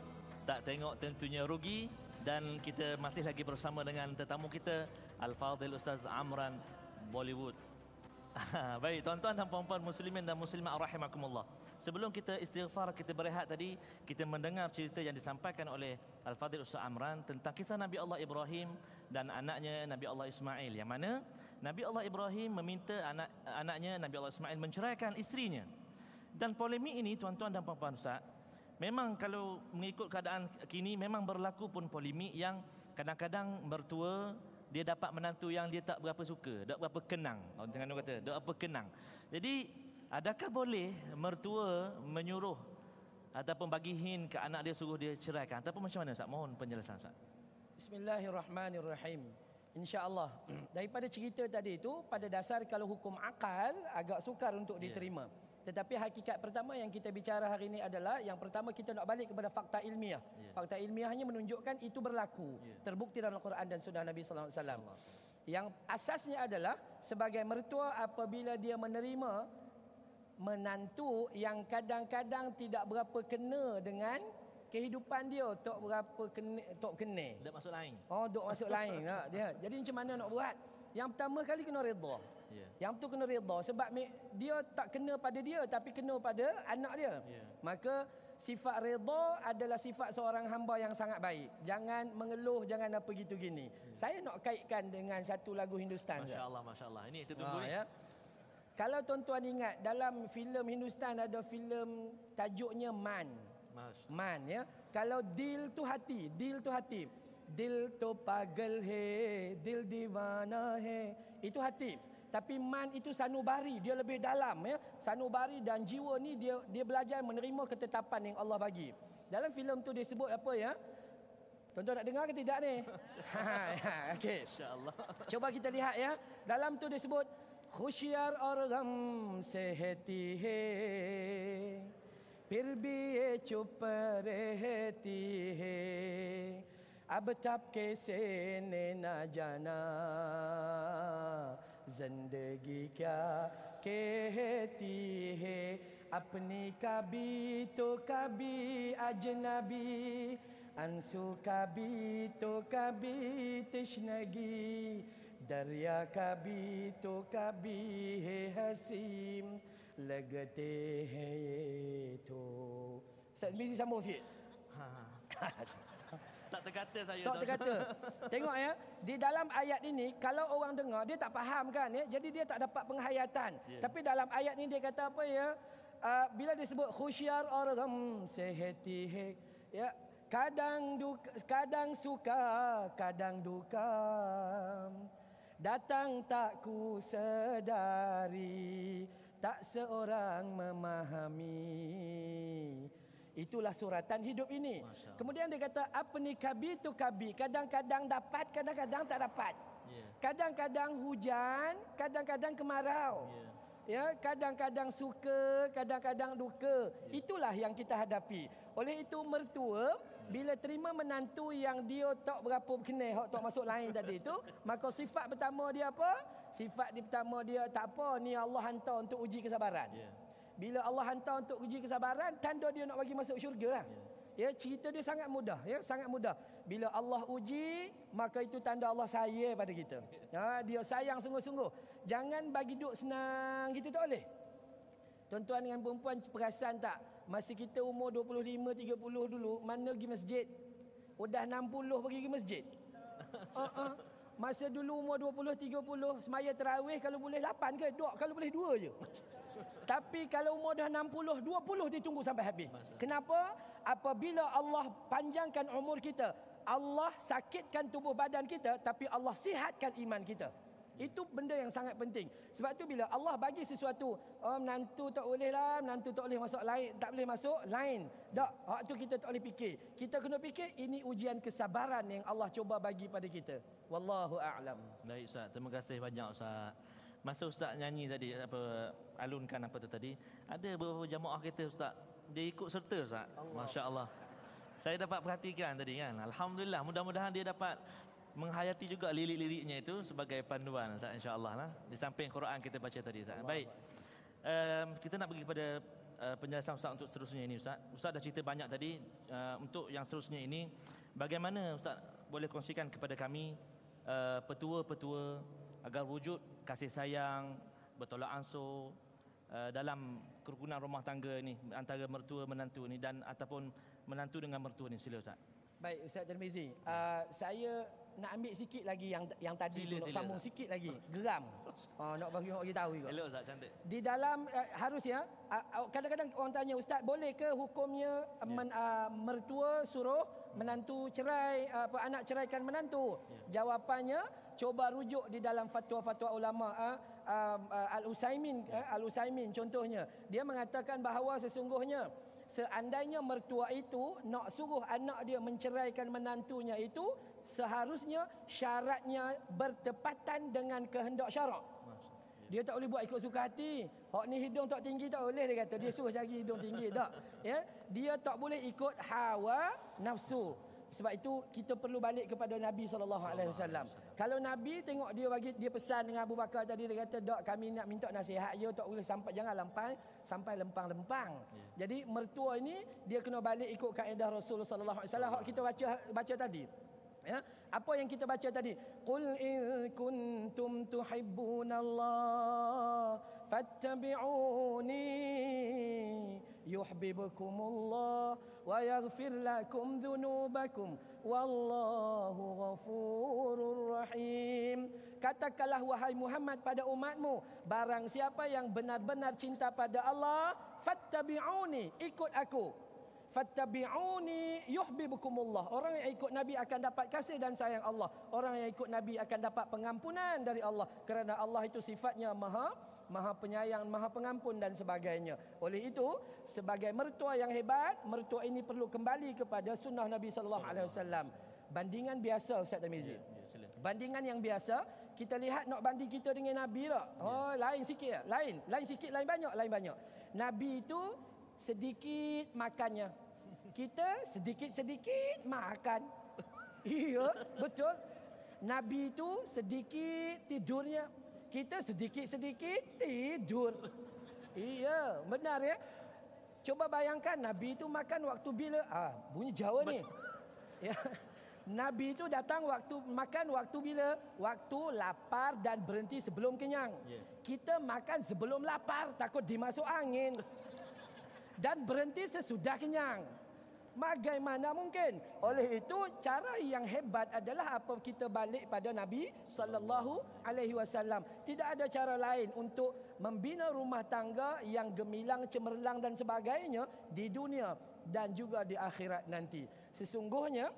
Tak tengok tentunya rugi, dan kita masih lagi bersama dengan tetamu kita Al-Fadhil Ustaz Amran Bollywood. Baik tuan-tuan dan puan-puan muslimin dan muslimat rahimakumullah. Sebelum kita istighfar, kita berehat tadi, kita mendengar cerita yang disampaikan oleh Al-Fadhil Ustaz Amran tentang kisah Nabi Allah Ibrahim dan anaknya Nabi Allah Ismail, yang mana Nabi Allah Ibrahim meminta anaknya Nabi Allah Ismail menceraikan isterinya. Dan polemik ini tuan-tuan dan puan-puan Ustaz, memang kalau mengikut keadaan kini memang berlaku pun polemik yang kadang-kadang mertua dia dapat menantu yang dia tak berapa suka, tak berapa kenang. Orang Terengganu kata, tak berapa kenang. Jadi, adakah boleh mertua menyuruh ataupun bagi hint ke anak dia suruh dia ceraikan? Ataupun macam mana Ustaz? Mohon penjelasan Ustaz. Bismillahirrahmanirrahim. InsyaAllah, daripada cerita tadi itu, pada dasar kalau hukum akal agak sukar untuk diterima. Tetapi hakikat pertama yang kita bicara hari ini adalah, yang pertama kita nak balik kepada fakta ilmiah. Fakta ilmiahnya menunjukkan itu berlaku. Terbukti dalam Al-Quran dan sunnah Nabi sallallahu alaihi wasallam. Yang asasnya adalah sebagai mertua apabila dia menerima menantu yang kadang-kadang tidak berapa kena dengan kehidupan dia tok berapa tok kena. Tak masuk lain. Oh, duk masuk lain dia. Jadi macam mana nak buat? Yang pertama kali kena redha. Ya. Yang tu kena redha sebab dia tak kena pada dia tapi kena pada anak dia. Ya. Maka sifat redha adalah sifat seorang hamba yang sangat baik. Jangan mengeluh, jangan apa gitu gini. Saya nak kaitkan dengan satu lagu Hindustan. Masya-Allah, masya-Allah. Ini kita tunggu ni. Ya. Kalau tuan-tuan ingat dalam filem Hindustan ada filem tajuknya Man. Man ya. Kalau dil tu hati, dil tu hati. Dil to pagal hai, dil divana hai. Itu hati. Tapi man itu sanubari, dia lebih dalam ya. Sanubari dan jiwa ni dia belajar menerima ketetapan yang Allah bagi. Dalam filem tu dia sebut apa ya? Tuan-tuan nak dengar ke tidak ni? Okey. Insya-Allah. Coba kita lihat ya. Dalam tu dia sebut होशियार और गम से रहती है फिर भी ये चुप रहती है अब तब कैसे ने ना जाना जिंदगी क्या कहती है अपनी कभी तो कभी अजनबी आंसू कभी तो कभी तशनगी दरिया कभी तो कभी है हसीम लगते हैं ये तो. Ustaz Mizi sambung sikit. Tak terkata saya. Tak terkata. Tengok ya, di dalam ayat ini kalau orang dengar dia tak faham kan ya. Jadi dia tak dapat penghayatan. Yeah. Tapi dalam ayat ini dia kata apa ya? Bila disebut khusyar aur gham se heti hai ya, kadang suka, kadang duka. Datang tak ku sedari, tak seorang memahami. Itulah suratan hidup ini. Kemudian dia kata, apa ni kabi tu kabi. Kadang-kadang dapat, kadang-kadang tak dapat. Kadang-kadang hujan, kadang-kadang kemarau. Ya, kadang-kadang suka, kadang-kadang duka. Itulah yang kita hadapi. Oleh itu mertua bila terima menantu yang dia tak berapa berkenal, hak tak masuk lain tadi itu, maka sifat pertama dia apa? Sifat dia pertama dia tak apa, ni Allah hantar untuk uji kesabaran. Bila Allah hantar untuk uji kesabaran, tanda dia nak bagi masuk syurga lah. Ya, cerita dia sangat mudah, ya, sangat mudah. Bila Allah uji, maka itu tanda Allah sayang pada kita. Ya, dia sayang sungguh-sungguh. Jangan bagi duk senang gitu, tak boleh. Tuan-tuan dengan perempuan perasan tak? Masa kita umur 25, 30 dulu, mana pergi masjid? Udah 60 pergi masjid. Masa dulu umur 20, 30, semaya tarawih kalau boleh 8 ke? Kalau boleh 2 je. Tapi kalau umur dah 60, 20 dia tunggu sampai habis. Kenapa? Apabila Allah panjangkan umur kita, Allah sakitkan tubuh badan kita, tapi Allah sihatkan iman kita. Itu benda yang sangat penting. Sebab tu bila Allah bagi sesuatu, menantu tak boleh lah, menantu tak boleh masuk lain, tak boleh masuk lain. Tak, waktu kita tak boleh fikir. Kita kena fikir ini ujian kesabaran yang Allah cuba bagi pada kita. Wallahu a'lam. Baik Ustaz, terima kasih banyak Ustaz. Masa Ustaz nyanyi tadi, alunkan apa tu tadi, ada beberapa jamaah kita Ustaz, dia ikut serta Ustaz. Masya-Allah. Saya dapat perhatikan tadi kan. Alhamdulillah, mudah-mudahan dia dapat menghayati juga lirik-liriknya itu sebagai panduan Ustaz, insya-Allah lah. Di samping Quran kita baca tadi Ustaz. Baik. Kita nak pergi kepada penjelasan Ustaz untuk seterusnya ini Ustaz. Ustaz dah cerita banyak tadi. Untuk yang seterusnya ini, bagaimana Ustaz boleh kongsikan kepada kami petua-petua agar wujud kasih sayang, bertolak ansur dalam kerukunan rumah tangga ni antara mertua menantu ni dan ataupun menantu dengan mertua ni. Sila Ustaz. Baik Ustaz Tirmizi, saya nak ambil sikit lagi yang tadi tu, nak sambung sikit lagi. Geram. Nak bagi tahu juga. Hello Ustaz, cantik. Di dalam harus ya, kadang-kadang orang tanya, Ustaz boleh ke hukumnya mertua suruh menantu cerai, anak ceraikan menantu? Jawapannya, coba rujuk di dalam fatwa-fatwa ulama. Al-Utsaimin contohnya, dia mengatakan bahawa sesungguhnya seandainya mertua itu nak suruh anak dia menceraikan menantunya itu, seharusnya syaratnya bertepatan dengan kehendak syarak. Dia tak boleh buat ikut suka hati. Hak ni hidung tak tinggi tak boleh, dia kata. Dia suruh cari hidung tinggi tak. Ya, dia tak boleh ikut hawa nafsu. Sebab itu kita perlu balik kepada Nabi SAW. Kalau Nabi tengok dia pesan dengan Abu Bakar tadi, dia kata, "Dok, kami nak minta nasihat you tak boleh jangan sampai lempang-lempang." Jadi mertua ini dia kena balik ikut kaedah Rasulullah sallallahu alaihi wasallam. Kita baca tadi. Ya, apa yang kita baca tadi? Qul in kuntum tuhibbunallah fattabi'uni yuhibbukumullah wa yaghfir lakum dhunubakum wallahu ghafurur rahim. Katakanlah wahai Muhammad pada umatmu, barang siapa yang benar-benar cinta pada Allah, fattabi'uni, ikut aku. Fattabi'uni yuhibbukumullah. Orang yang ikut Nabi akan dapat kasih dan sayang Allah. Orang yang ikut Nabi akan dapat pengampunan dari Allah, kerana Allah itu sifatnya maha penyayang, maha pengampun dan sebagainya. Oleh itu, sebagai mertua yang hebat, mertua ini perlu kembali kepada sunnah Nabi sallallahu alaihi wasallam. Bandingan biasa, Ustaz Tarmizi. Bandingan yang biasa, kita lihat nak banding kita dengan Nabi tak? Oh, lain sikit. Lain sikit, lain banyak. Nabi itu sedikit makannya, kita sedikit makan. Iya, betul. Nabi itu sedikit tidurnya, kita sedikit tidur. Iya, benar ya. Coba bayangkan Nabi itu makan waktu bila? Bunyi Jawa ni. Ya. Nabi itu datang makan waktu bila? Waktu lapar dan berhenti sebelum kenyang. Kita makan sebelum lapar, takut dimasuk angin. Dan berhenti sesudah kenyang. Bagaimana mungkin? Oleh itu, cara yang hebat adalah apa kita balik pada Nabi sallallahu alaihi wasallam. Tidak ada cara lain untuk membina rumah tangga yang gemilang, cemerlang dan sebagainya di dunia dan juga di akhirat nanti. Sesungguhnya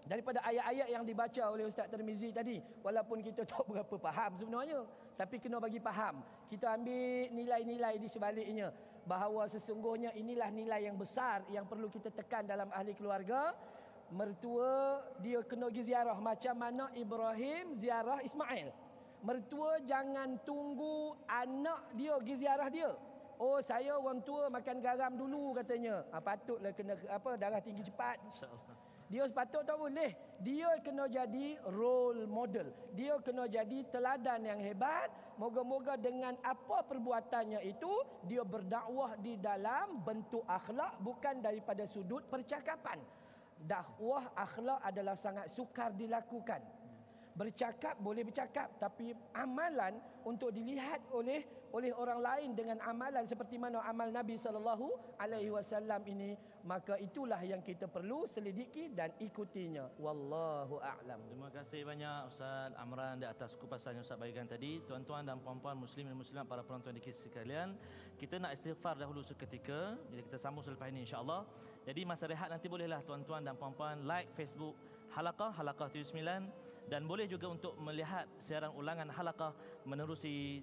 daripada ayat-ayat yang dibaca oleh Ustaz Tarmizi tadi, walaupun kita tak berapa faham sebenarnya, tapi kena bagi faham. Kita ambil nilai-nilai di sebaliknya, bahawa sesungguhnya inilah nilai yang besar yang perlu kita tekan dalam ahli keluarga. Mertua dia kena pergi ziarah, macam mana Ibrahim ziarah Ismail. Mertua jangan tunggu anak dia pergi ziarah dia. Oh, saya orang tua makan garam dulu katanya. Patutlah kena darah tinggi cepat. InsyaAllah. Dia sepatut tak boleh. Dia kena jadi role model. Dia kena jadi teladan yang hebat. Moga-moga dengan apa perbuatannya itu, dia berdakwah di dalam bentuk akhlak, bukan daripada sudut percakapan. Dakwah akhlak adalah sangat sukar dilakukan. Bercakap boleh bercakap, tapi amalan untuk dilihat oleh orang lain dengan amalan seperti mana amal Nabi sallallahu alaihi wasallam ini, maka itulah yang kita perlu selidiki dan ikutinya. Wallahu a'lam. Terima kasih banyak Ustaz Amran di atas kupasan yang Ustaz bagikan tadi. Tuan-tuan dan puan-puan muslim dan muslimat, para penonton di KIS sekalian, kita nak istighfar dahulu seketika. Jadi kita sambung selepas ini insya-Allah. Jadi masa rehat nanti bolehlah tuan-tuan dan puan-puan like Facebook Halaqah 79, dan boleh juga untuk melihat siaran ulangan Halaqah menerusi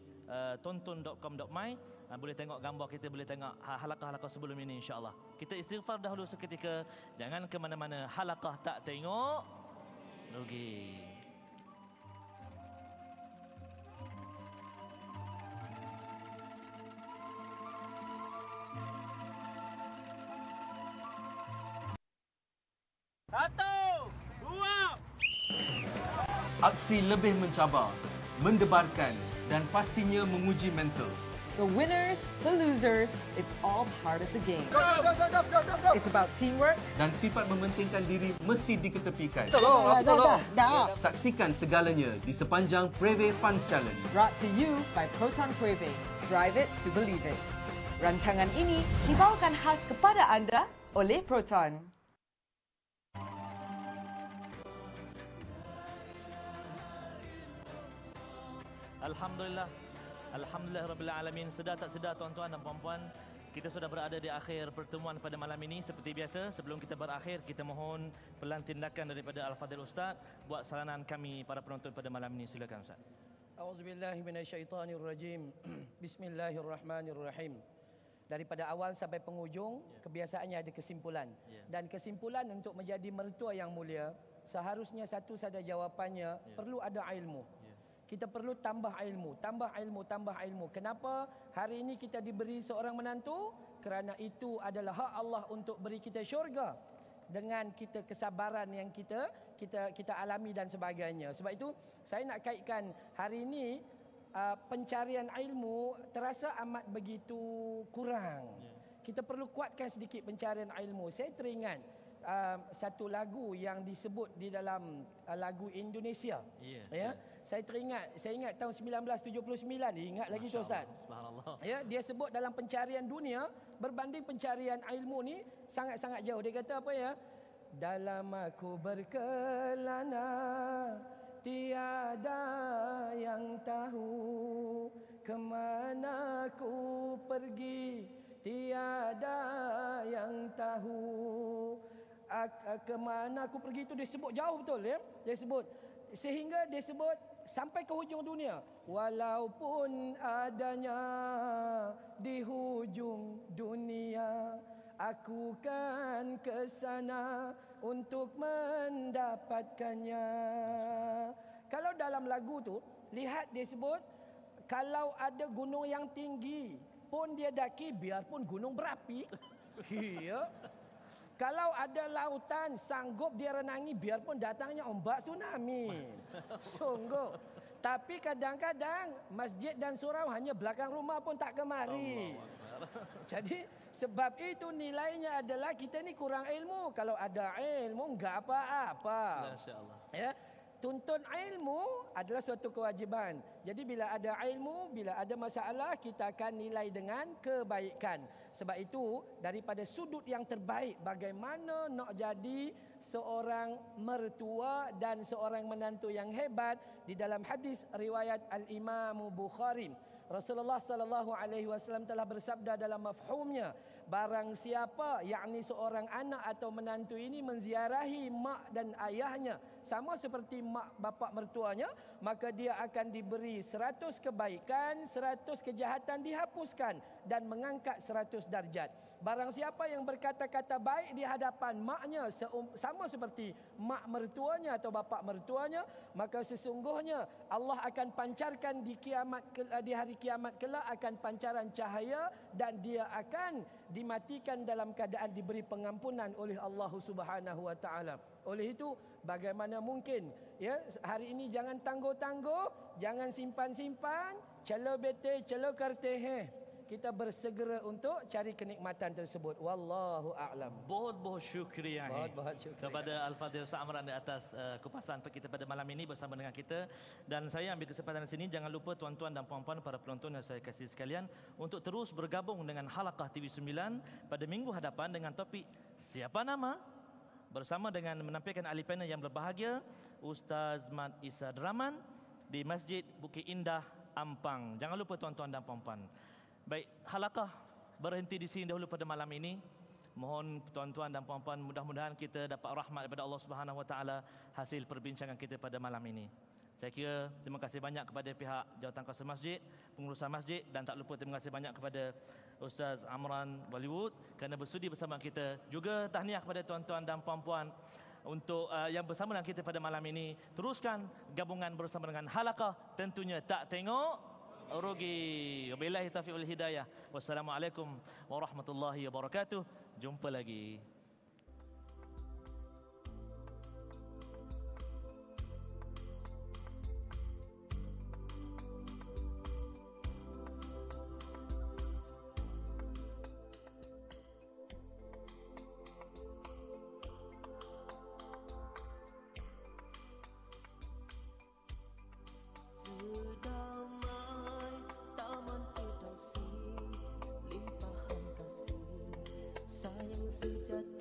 tonton.com.my. Boleh tengok gambar kita, boleh tengok Halaqah sebelum ini insya-Allah. Kita istighfar dahulu seketika. Jangan ke mana-mana. Halaqah tak tengok rugi. Aksi lebih mencabar, mendebarkan dan pastinya menguji mental. The winners, the losers, it's all part of the game. It's about teamwork. Dan sifat mementingkan diri mesti diketepikan. Dah. Saksikan segalanya di sepanjang Preve Funds Challenge. Brought to you by Proton Quave. Drive it to believe it. Rancangan ini dibawakan khas kepada anda oleh Proton. Alhamdulillah. Alhamdulillah Rabbil Alamin. Sedar tak sedar tuan-tuan dan puan-puan, kita sudah berada di akhir pertemuan pada malam ini. Seperti biasa, sebelum kita berakhir, kita mohon pelan tindakan daripada Al-Fadhil Ustaz buat saranan kami para penonton pada malam ini. Silakan Ustaz. Auzubillahi minasyaitanirrajim. Bismillahirrahmanirrahim. Daripada awal sampai penghujung, kebiasaannya ada kesimpulan. Dan kesimpulan untuk menjadi mertua yang mulia, seharusnya satu saja jawapannya, perlu ada ilmu. Kita perlu tambah ilmu. Kenapa hari ini kita diberi seorang menantu? Kerana itu adalah hak Allah untuk beri kita syurga. dengan kita kesabaran yang kita alami dan sebagainya. Sebab itu saya nak kaitkan hari ini pencarian ilmu terasa amat begitu kurang. Kita perlu kuatkan sedikit pencarian ilmu. Saya teringat satu lagu yang disebut di dalam lagu Indonesia. Saya ingat tahun 1979, ingat lagi tu Ustaz. Subhanallah. Ya, dia sebut dalam pencarian dunia berbanding pencarian ilmu ni sangat-sangat jauh. Dia kata apa ya? Dalam aku berkelana tiada yang tahu, kemana ku pergi tiada yang tahu. Kemana aku pergi itu dia sebut jauh betul ya. Dia sebut sehingga dia sebut sampai ke hujung dunia. Walaupun adanya di hujung dunia, aku kan ke sana untuk mendapatkannya. Kalau dalam lagu tu, lihat dia sebut, kalau ada gunung yang tinggi pun dia daki biarpun gunung berapi. Ya. Kalau ada lautan sanggup dia renangi biarpun datangnya ombak tsunami. Sungguh. Tapi kadang-kadang masjid dan surau hanya belakang rumah pun tak kemari. Jadi sebab itu nilainya adalah kita ni kurang ilmu. Kalau ada ilmu enggak apa-apa. Masya-Allah. Ya. Tuntun ilmu adalah suatu kewajiban. Jadi bila ada ilmu, bila ada masalah, kita akan nilai dengan kebaikan. Sebab itu, daripada sudut yang terbaik, bagaimana nak jadi seorang mertua dan seorang menantu yang hebat, di dalam hadis riwayat Al-Imam Bukhari, Rasulullah sallallahu alaihi wasallam telah bersabda dalam mafhumnya, barang siapa yakni seorang anak atau menantu ini menziarahi mak dan ayahnya sama seperti mak bapak mertuanya, maka dia akan diberi 100 kebaikan, 100 kejahatan dihapuskan dan mengangkat 100 darjat. Barang siapa yang berkata-kata baik di hadapan maknya sama seperti mak mertuanya atau bapak mertuanya, maka sesungguhnya Allah akan pancarkan di hari kiamat kelak akan pancaran cahaya dan dia akan dimatikan dalam keadaan diberi pengampunan oleh Allah Subhanahu wa taala. Oleh itu, bagaimana mungkin ya hari ini jangan tangguh-tangguh, jangan simpan-simpan, celo bete, celo karte. Kita bersegera untuk cari kenikmatan tersebut. Wallahu a'lam. बहुत-बहुत syukriya बहुत-बहुत syukriya kepada Al-Fadhil Ustaz Amran di atas kupasan kita pada malam ini bersama dengan kita. Dan saya ambil kesempatan di sini, jangan lupa tuan-tuan dan puan-puan para penonton yang saya kasih sekalian untuk terus bergabung dengan Halaqah TV9 pada minggu hadapan dengan topik Siapa Nama? Bersama dengan menampilkan ahli panel yang berbahagia, Ustaz Mat Isa Draman di Masjid Bukit Indah, Ampang. Jangan lupa tuan-tuan dan puan-puan. Baik, Halaqah berhenti di sini dahulu pada malam ini. Mohon tuan-tuan dan puan-puan mudah-mudahan kita dapat rahmat daripada Allah Subhanahu wa taala hasil perbincangan kita pada malam ini. Saya kira terima kasih banyak kepada pihak Jawatankuasa Masjid, pengurusan masjid, dan tak lupa terima kasih banyak kepada Ustaz Amran Bollywood kerana bersudi bersama kita. Juga tahniah kepada tuan-tuan dan puan-puan untuk yang bersama dengan kita pada malam ini. Teruskan gabungan bersama dengan Halaqah, tentunya tak tengok rugi. Wabillahi taufiq wal hidayah. Wassalamualaikum warahmatullahi wabarakatuh. Jumpa lagi. Sayang sejati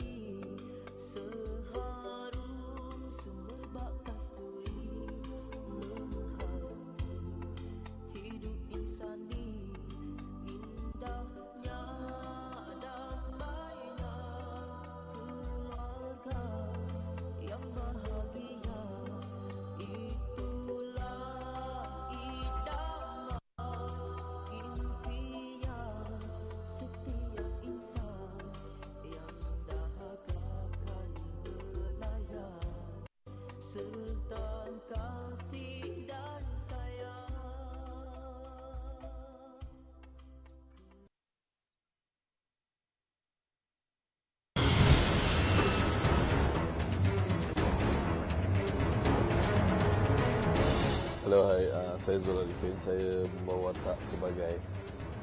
Saya Zul Arifin. Saya membawa watak sebagai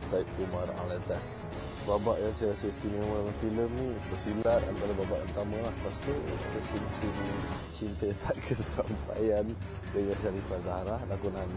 Syed Umar Alatas. Babak yang saya rasa istimewa dalam filem ni bersilat antara babak yang pertama lah. Lepas tu ada scene cinta tak kesampaian dengan Sharifah Zahra, lakonan